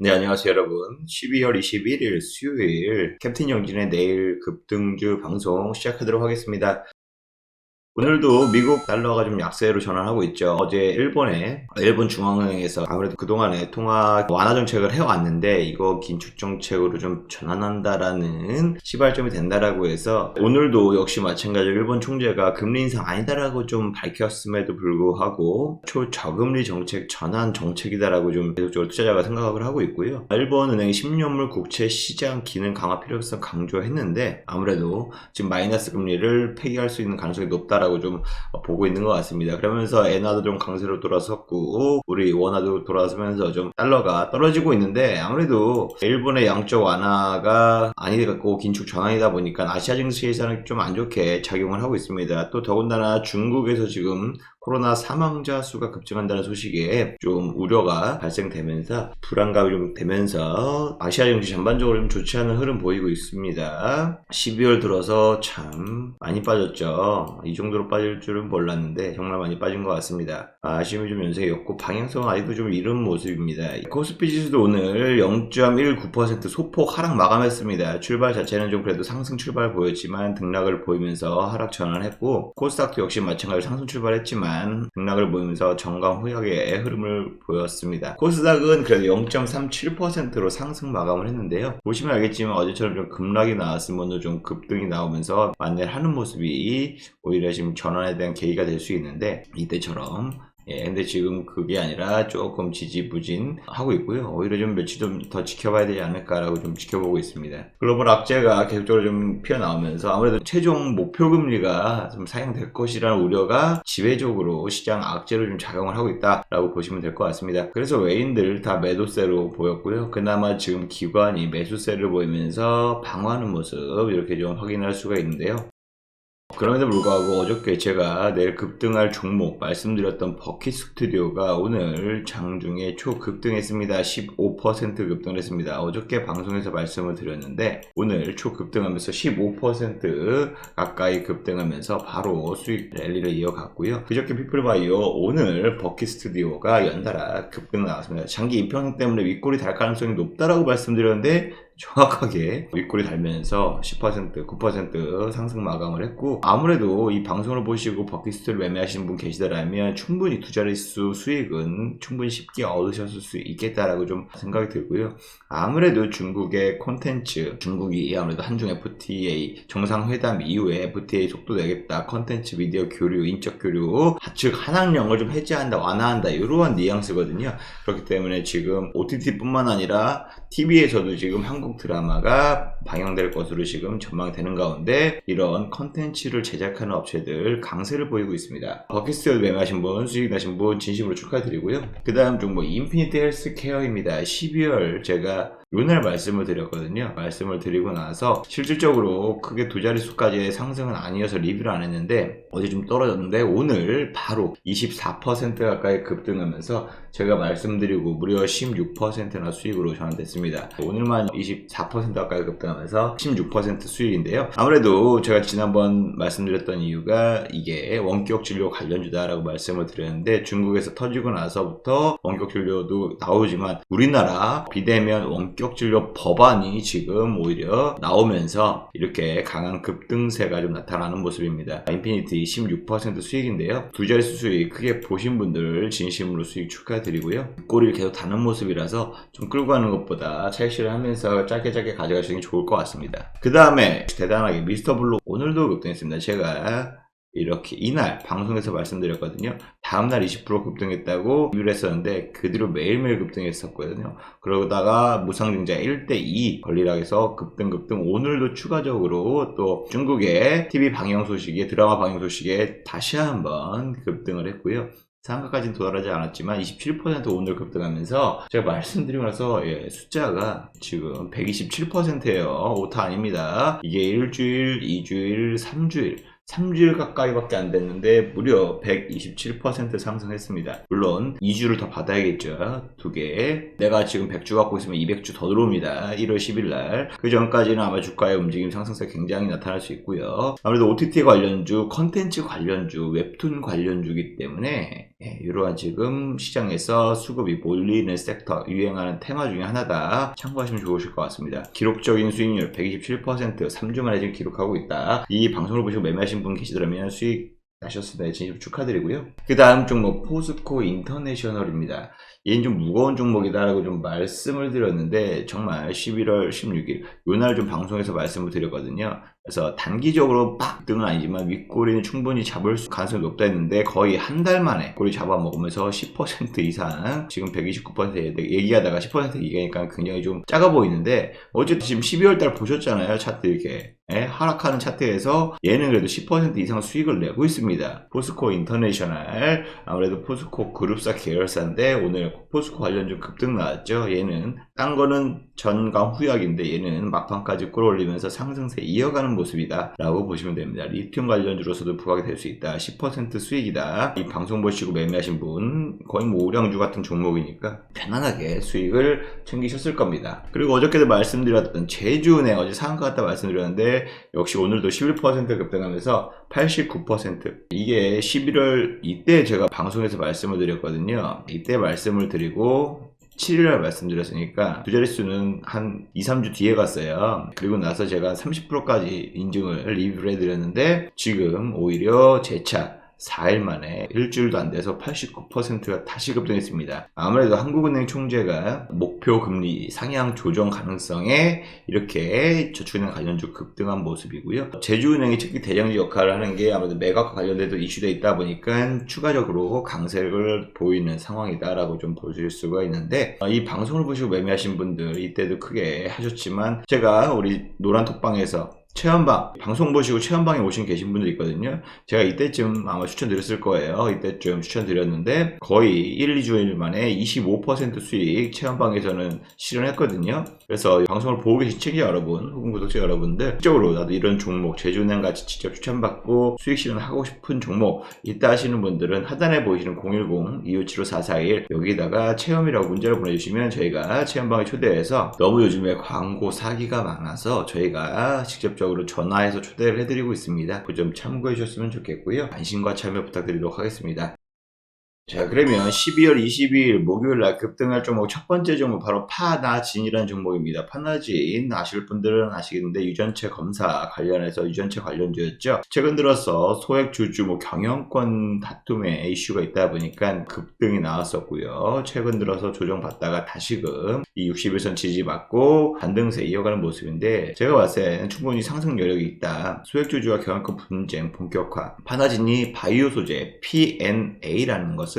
네, 안녕하세요, 여러분. 12월 21일 수요일 캡틴 영진의 내일 급등주 방송 시작하도록 하겠습니다. 오늘도 미국 달러가 좀 약세로 전환하고 있죠. 어제 일본 중앙은행에서 아무래도 그동안에 통화 완화 정책을 해왔는데 이거 긴축 정책으로 좀 전환한다라는 시발점이 된다라고 해서 오늘도 역시 마찬가지로 일본 총재가 금리 인상 아니다라고 좀 밝혔음에도 불구하고 초저금리 정책 전환 정책이다라고 좀 계속적으로 투자자가 생각을 하고 있고요. 일본 은행이 10년물 국채 시장 기능 강화 필요성 강조했는데 아무래도 지금 마이너스 금리를 폐기할 수 있는 가능성이 높다라고 좀 보고 있는 것 같습니다. 그러면서 엔화도 좀 강세로 돌아섰고 우리 원화도 돌아서면서 좀 달러가 떨어지고 있는데 아무래도 일본의 양적 완화가 아니고 긴축 전환이다 보니까 아시아 증시에서는 좀 안 좋게 작용을 하고 있습니다. 또 더군다나 중국에서 지금 코로나 사망자 수가 급증한다는 소식에 좀 우려가 발생되면서 불안감이 좀 되면서 아시아 증시 전반적으로 좀 좋지 않은 흐름 보이고 있습니다. 12월 들어서 참 많이 빠졌죠. 이 정도로 빠질 줄은 몰랐는데 정말 많이 빠진 것 같습니다. 아쉬움이 좀 연색이었고 방향성은 아직도 좀 이른 모습입니다. 코스피 지수도 오늘 0.19% 소폭 하락 마감했습니다. 출발 자체는 좀 그래도 상승 출발 보였지만 등락을 보이면서 하락 전환했고 코스닥도 역시 마찬가지로 상승 출발했지만 등락을 보이면서 정강 후약의 흐름을 보였습니다. 코스닥은 그래도 0.37%로 상승 마감을 했는데요. 보시면 알겠지만 어제처럼 좀 급락이 나왔으면 좀 급등이 나오면서 만회를 하는 모습이 오히려 지금 전환에 대한 계기가 될 수 있는데 이때처럼 근데 지금 그게 아니라 조금 지지부진 하고 있고요. 오히려 좀 며칠 좀 더 지켜봐야 되지 않을까라고 좀 지켜보고 있습니다. 글로벌 악재가 계속적으로 좀 피어나오면서 아무래도 최종 목표 금리가 좀 사용될 것이라는 우려가 지배적으로 시장 악재로 좀 작용을 하고 있다라고 보시면 될 것 같습니다. 그래서 외인들 다 매도세로 보였고요. 그나마 지금 기관이 매수세를 보이면서 방어하는 모습 이렇게 좀 확인할 수가 있는데요. 그럼에도 불구하고 어저께 제가 내일 급등할 종목 말씀드렸던 버킷 스튜디오가 오늘 장중에 초급등했습니다. 15% 급등을 했습니다. 어저께 방송에서 말씀을 드렸는데 오늘 초급등하면서 15% 가까이 급등하면서 바로 수익 랠리를 이어갔고요. 그저께 피플바이오 오늘 버킷 스튜디오가 연달아 급등 나왔습니다. 장기 이평선 때문에 윗골이 달 가능성이 높다라고 말씀드렸는데 정확하게 윗골이 달면서 10%, 9% 상승 마감을 했고 아무래도 이 방송을 보시고 버킷스트를 매매하시는 분 계시더라면 충분히 두 자릿수 수익은 충분히 쉽게 얻으셨을 수 있겠다라고 좀 생각이 들고요. 아무래도 중국의 콘텐츠, 중국이 아무래도 한중 FTA 정상회담 이후에 FTA 속도 내겠다, 콘텐츠 미디어 교류, 인적 교류, 즉 한학령을 좀 해제한다, 완화한다 이러한 뉘앙스거든요. 그렇기 때문에 지금 OTT뿐만 아니라 TV에서도 지금 한국 드라마가 방영될 것으로 지금 전망되는 가운데 이런 컨텐츠를 제작하는 업체들 강세를 보이고 있습니다. 버킷스튜디오 매매하신 분, 수익 나신 분 진심으로 축하드리고요. 그 다음 종목 인피니티 헬스케어입니다. 12월 제가 요날 말씀을 드렸거든요. 말씀을 드리고 나서 실질적으로 크게 두 자릿수까지의 상승은 아니어서 리뷰를 안 했는데 어제 좀 떨어졌는데 오늘 바로 24% 가까이 급등하면서 제가 말씀드리고 무려 16%나 수익으로 전환됐습니다. 오늘만 24% 가까이 급등하면서 16% 수익인데요. 아무래도 제가 지난번 말씀드렸던 이유가 이게 원격 진료 관련주다라고 말씀을 드렸는데 중국에서 터지고 나서부터 원격 진료도 나오지만 우리나라 비대면 원격 진료 법안이 지금 오히려 나오면서 이렇게 강한 급등세가 좀 나타나는 모습입니다. 인피니티 16% 수익인데요. 두 자릿수 수익 크게 보신 분들 진심으로 수익 축하드리고요. 꼬리를 계속 다는 모습이라서 좀 끌고 가는 것보다 차익실을 하면서 짧게 가져가시는 게 좋을 것 같습니다. 그 다음에 대단하게 미스터블록 오늘도 급등했습니다. 제가 이렇게 이날 방송에서 말씀드렸거든요. 다음날 20% 급등했다고 리뷰를 했었는데 그 뒤로 매일매일 급등했었거든요. 그러다가 무상증자 1대2 권리락 해서 급등 오늘도 추가적으로 또 중국의 TV 방영 소식에 드라마 방영 소식에 다시 한번 급등을 했고요. 상가까지는 도달하지 않았지만 27% 오늘 급등하면서 제가 말씀드리고 나서 숫자가 지금 127%예요. 오타 아닙니다. 이게 1주일, 2주일, 3주일 3주일 가까이밖에 안 됐는데 무려 127% 상승했습니다. 물론 2주를 더 받아야겠죠. 2개. 내가 지금 100주 갖고 있으면 200주 더 들어옵니다. 1월 10일 날. 그 전까지는 아마 주가의 움직임 상승세 굉장히 나타날 수 있고요. 아무래도 OTT 관련주, 컨텐츠 관련주, 웹툰 관련주이기 때문에 이러한 지금 시장에서 수급이 몰리는 섹터, 유행하는 테마 중에 하나다. 참고하시면 좋으실 것 같습니다. 기록적인 수익률 127% 3주 만에 지금 기록하고 있다. 이 방송을 보시고 매매하신 분 계시더라면 수익 나셨습니다. 진심 축하드리고요. 그 다음 종목 포스코 인터내셔널입니다. 얘는 좀 무거운 종목이다라고 좀 말씀을 드렸는데 정말 11월 16일 요날 좀 방송에서 말씀을 드렸거든요. 그래서 단기적으로 빡 등은 아니지만 윗꼬리는 충분히 잡을 가능성이 높다 했는데 거의 한 달 만에 꼬리 잡아먹으면서 10% 이상 지금 129% 얘기하다가 10% 얘기하니까 굉장히 좀 작아 보이는데 어쨌든 지금 12월 달 보셨잖아요. 차트 이렇게 하락하는 차트에서 얘는 그래도 10% 이상 수익을 내고 있습니다. 포스코 인터내셔널 아무래도 포스코 그룹사 계열사인데 오늘 포스코 관련주 급등 나왔죠. 얘는 딴 거는 전강 후약인데 얘는 막판까지 끌어올리면서 상승세 이어가는 모습이다 라고 보시면 됩니다. 리튬 관련주로서도 부각이 될 수 있다. 10% 수익이다. 이 방송 보시고 매매하신 분 거의 뭐 오량주 같은 종목이니까 편안하게 수익을 챙기셨을 겁니다. 그리고 어저께도 말씀드렸던 제주은행 어제 상한가 같다 말씀드렸는데 역시 오늘도 11% 급등하면서 89% 이게 11월 이때 제가 방송에서 말씀을 드렸거든요. 이때 말씀을 드리고 7일날 말씀드렸으니까 두 자릿수는 한 2, 3주 뒤에 갔어요. 그리고 나서 제가 30%까지 인증을 리뷰를 해드렸는데 지금 오히려 재차 4일 만에 일주일도 안 돼서 89%가 다시 급등했습니다. 아무래도 한국은행 총재가 목표 금리 상향 조정 가능성에 이렇게 저축은행 관련주 급등한 모습이고요. 제주은행이 특히 대장주 역할을 하는 게 아무래도 매각과 관련돼도 이슈되어 있다 보니까 추가적으로 강세를 보이는 상황이다라고 좀 보실 수가 있는데 이 방송을 보시고 매매하신 분들 이때도 크게 하셨지만 제가 우리 노란톡방에서 체험방 방송 보시고 체험방에 오신 계신 분들 있거든요. 제가 이때쯤 아마 추천드렸을 거예요. 이때쯤 추천드렸는데 거의 1, 2주일 만에 25% 수익 체험방에서는 실현했거든요. 그래서 방송을 보고 계신 시청자 여러분 혹은 구독자 여러분들 실적으로 나도 이런 종목 제주은행 같이 직접 추천받고 수익 실현하고 싶은 종목 있다 하시는 분들은 하단에 보이시는 010-257-5441 여기다가 체험이라고 문자를 보내주시면 저희가 체험방에 초대해서 너무 요즘에 광고 사기가 많아서 저희가 직접적으로 전화해서 초대를 해드리고 있습니다. 그 점 참고해 주셨으면 좋겠고요. 관심과 참여 부탁드리도록 하겠습니다. 자, 그러면 12월 22일 목요일날 급등할 종목 첫 번째 종목 바로 파나진이라는 종목입니다. 파나진 아실 분들은 아시겠는데 유전체 검사 관련해서 유전체 관련주였죠. 최근 들어서 소액 주주 경영권 다툼에 이슈가 있다 보니까 급등이 나왔었고요. 최근 들어서 조정받다가 다시금 이 61선 지지받고 반등세 이어가는 모습인데 제가 봤을 때는 충분히 상승 여력이 있다. 소액 주주와 경영권 분쟁 본격화. 파나진이 바이오 소재 PNA라는 것을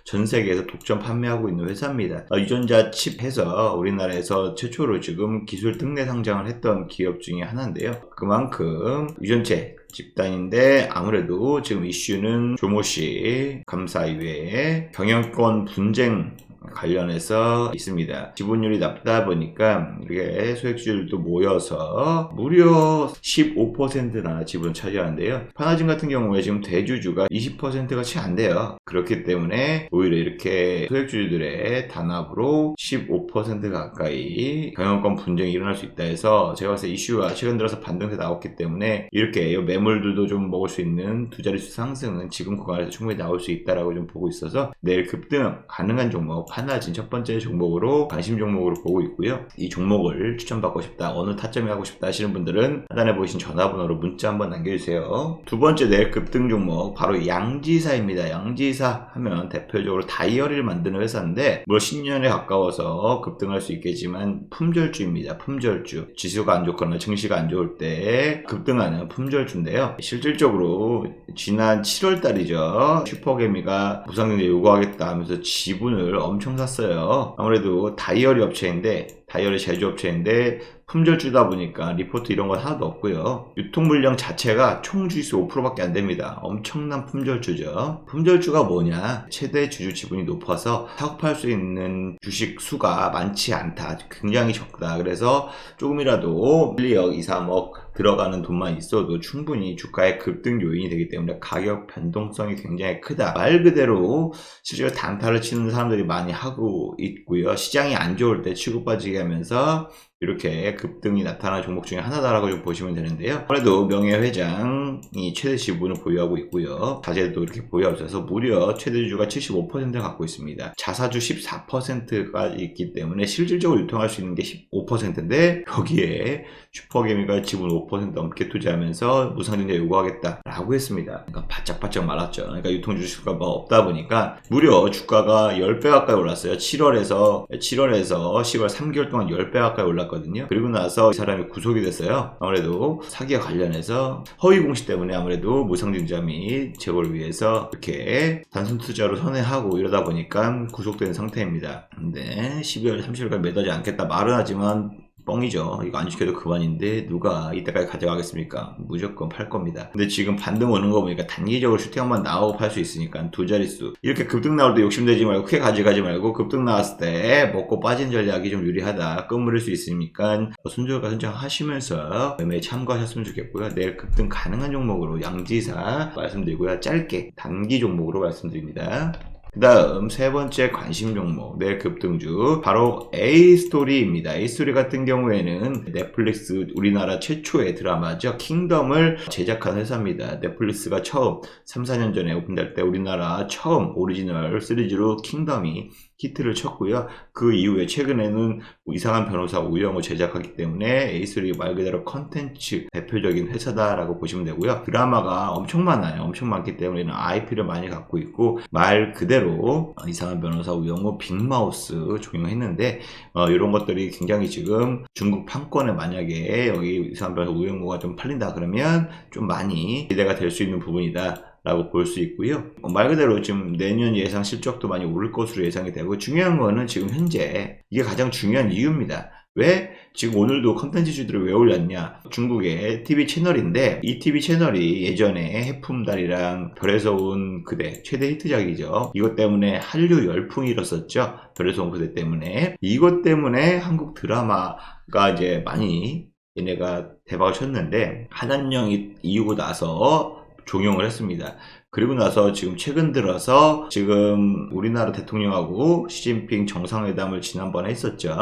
전 세계에서 독점 판매하고 있는 회사입니다. 유전자 칩 해서 우리나라에서 최초로 지금 기술 특례 상장을 했던 기업 중에 하나인데요. 그만큼 유전체 집단인데 아무래도 지금 이슈는 조모씨 감사 이외에 경영권 분쟁 관련해서 있습니다. 지분율이 낮다 보니까 이렇게 소액주들도 모여서 무려 15%나 지분 차지하는데요. 파나진 같은 경우에 지금 대주주가 20%가 채 안 돼요. 그렇기 때문에 오히려 이렇게 소액주주들의 단합으로 15% 가까이 경영권 분쟁이 일어날 수 있다 해서 제가 봤을 때 이슈가 최근 들어서 반등세 나왔기 때문에 이렇게 매물들도 좀 먹을 수 있는 두 자릿수 상승은 지금 구간에서 충분히 나올 수 있다라고 좀 보고 있어서 내일 급등 가능한 종목 파나진 첫 번째 종목으로 관심 종목으로 보고 있고요. 이 종목을 추천받고 싶다, 어느 타점에 하고 싶다 하시는 분들은 하단에 보이신 전화번호로 문자 한번 남겨주세요. 두 번째 내일 급등 종목 바로 양지사입니다. 양지사 하면 대표적으로 다이어리를 만드는 회사인데 물론 신년에 가까워서 급등할 수 있겠지만 품절주입니다. 품절주. 지수가 안 좋거나 증시가 안 좋을 때 급등하는 품절주인데요. 실질적으로 지난 7월 달이죠. 슈퍼개미가 무상경제 요구하겠다 하면서 지분을 엄청 샀어요. 아무래도 다이어리 업체인데 다이어리 제조업체인데 품절주다 보니까 리포트 이런 건 하나도 없고요. 유통 물량 자체가 총 주식수 5%밖에 안 됩니다. 엄청난 품절주죠. 품절주가 뭐냐? 최대 주주 지분이 높아서 사고 팔 수 있는 주식 수가 많지 않다. 굉장히 적다. 그래서 조금이라도 1, 2억, 2, 3억 들어가는 돈만 있어도 충분히 주가의 급등 요인이 되기 때문에 가격 변동성이 굉장히 크다. 말 그대로 실제로 단타를 치는 사람들이 많이 하고 있고요. 시장이 안 좋을 때 치고 빠지게 하면서 이렇게 급등이 나타나는 종목 중에 하나다라고 좀 보시면 되는데요. 아무래도 명예회장이 최대 지분을 보유하고 있고요. 자재도 이렇게 보유하고 있어서 무려 최대 주주가 75%를 갖고 있습니다. 자사주 14%가 있기 때문에 실질적으로 유통할 수 있는 게 15%인데 여기에 슈퍼개미가 지분 5% 넘게 투자하면서 무상증자 요구하겠다라고 했습니다. 그러니까 바짝바짝 말았죠. 그러니까 유통주식수가 뭐 없다 보니까 무려 주가가 10배 가까이 올랐어요. 7월에서 10월 3개월 동안 10배 가까이 올랐거든요. 그리고 나서 이 사람이 구속이 됐어요. 아무래도 사기와 관련해서 허위 공시 때문에 아무래도 무상증자 및 제고를 위해서 이렇게 단순 투자로 선회하고 이러다 보니까 구속된 상태입니다. 근데 12월 30일까지 매도하지 않겠다 말은 하지만 뻥이죠. 이거 안 지켜도 그만인데 누가 이때까지 가져가겠습니까? 무조건 팔 겁니다. 근데 지금 반등 오는 거 보니까 단기적으로 슈팅 한번 나오고 팔 수 있으니까 두 자릿수. 이렇게 급등 나올 때 욕심내지 말고 크게 가져가지 말고 급등 나왔을 때 먹고 빠진 전략이 좀 유리하다. 끝물릴 수 있으니까 순조가 선정하시면서 매매에 참고하셨으면 좋겠고요. 내일 급등 가능한 종목으로 양지사 말씀드리고요. 짧게 단기 종목으로 말씀드립니다. 그 다음 세 번째 관심 종목 내일 급등주 바로 A스토리입니다. A스토리 같은 경우에는 넷플릭스 우리나라 최초의 드라마죠. 킹덤을 제작한 회사입니다. 넷플릭스가 처음 3, 4년 전에 오픈될 때 우리나라 처음 오리지널 시리즈로 킹덤이 히트를 쳤고요. 그 이후에 최근에는 이상한 변호사 우영우 제작하기 때문에 A3 말 그대로 컨텐츠 대표적인 회사다라고 보시면 되고요. 드라마가 엄청 많아요. 엄청 많기 때문에 IP를 많이 갖고 있고 말 그대로 이상한 변호사 우영우 빅마우스 종영했는데 이런 것들이 굉장히 지금 중국 판권에 만약에 여기 이상한 변호사 우영우가 좀 팔린다 그러면 좀 많이 기대가 될 수 있는 부분이다. 라고 볼 수 있고요. 말 그대로 지금 내년 예상 실적도 많이 오를 것으로 예상이 되고 중요한 거는 지금 현재 이게 가장 중요한 이유입니다. 왜 지금 오늘도 컨텐츠주들을 왜 올렸냐? 중국의 TV 채널인데 이 TV 채널이 예전에 해품달이랑 별에서 온 그대 최대 히트작이죠. 이것 때문에 한류 열풍이 일었었죠. 별에서 온 그대 때문에. 이것 때문에 한국 드라마가 이제 많이 얘네가 대박을 쳤는데 한한령이 이후고 나서 종용을 했습니다. 그리고 나서 지금 최근 들어서 지금 우리나라 대통령하고 시진핑 정상회담을 지난번에 했었죠.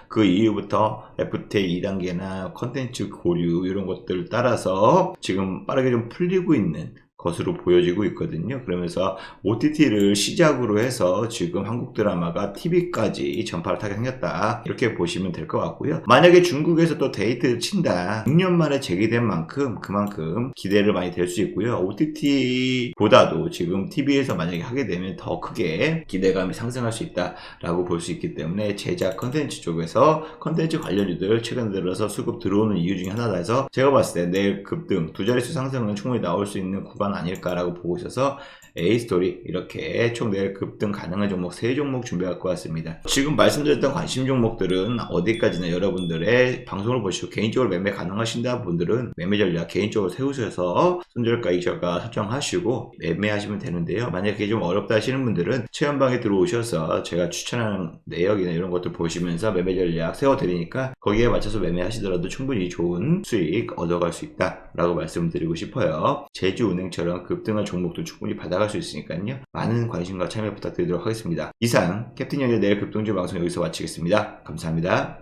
그 이후부터 FTA 2단계나 컨텐츠 고류 이런 것들 따라서 지금 빠르게 좀 풀리고 있는 것으로 보여지고 있거든요. 그러면서 OTT를 시작으로 해서 지금 한국 드라마가 TV까지 전파를 타게 생겼다. 이렇게 보시면 될 것 같고요. 만약에 중국에서 또 데이트를 친다. 6년 만에 재개된 만큼 그만큼 기대를 많이 될 수 있고요. OTT보다도 지금 TV에서 만약에 하게 되면 더 크게 기대감이 상승할 수 있다라고 볼 수 있기 때문에 제작 컨텐츠 쪽에서 컨텐츠 관련주들 최근 들어서 수급 들어오는 이유 중에 하나다 해서 제가 봤을 때 내일 급등 두 자릿수 상승은 충분히 나올 수 있는 구간 아닐까라고 보고 있어서 A스토리 이렇게 총 내일 급등 가능한 종목 3종목 준비할 것 같습니다. 지금 말씀드렸던 관심 종목들은 어디까지나 여러분들의 방송을 보시고 개인적으로 매매 가능하신다 분들은 매매 전략 개인적으로 세우셔서 손절가 이저가 설정하시고 매매하시면 되는데요. 만약에 좀 어렵다 하시는 분들은 체험방에 들어오셔서 제가 추천하는 내역이나 이런 것들 보시면서 매매 전략 세워드리니까 거기에 맞춰서 매매하시더라도 충분히 좋은 수익 얻어갈 수 있다라고 말씀드리고 싶어요. 제주은행처럼 급등한 종목도 충분히 받아갈 수 있으니까요. 많은 관심과 참여 부탁드리도록 하겠습니다. 이상 캡틴 연의 내일 급등주 방송 여기서 마치겠습니다. 감사합니다.